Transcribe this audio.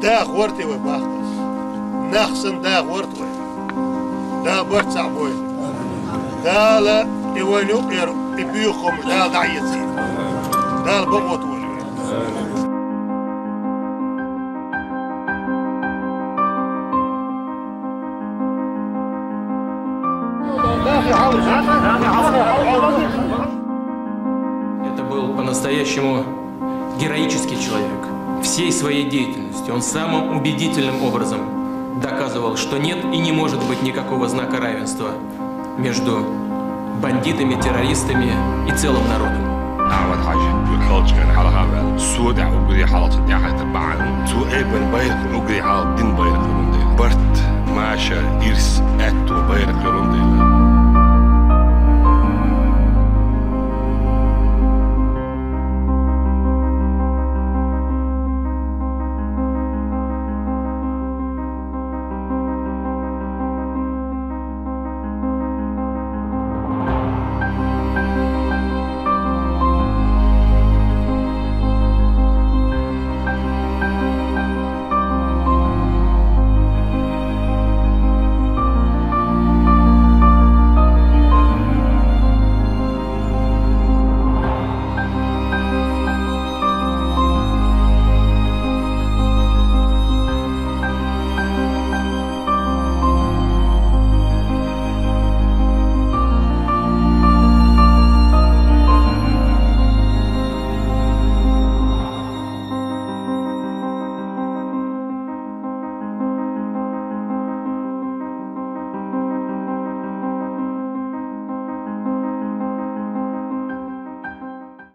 دا غورتي وباختس نخسن دا غورتي دا برتع بوي دا لا يوانو يبيوخم دا ضعيتي دا البغوت ولي Это был по-настоящему героический человек. Всей своей деятельностью он самым убедительным образом доказывал, что нет и не может быть никакого знака равенства между бандитами, террористами и целым народом. أول حاجة يحاول كان على هذا السود وقدي حالة الناحية تبعهم تو ابن بيرك وقدي حالة دين بيرك لمندي برت ماشا إرس أتو بيرك لمندي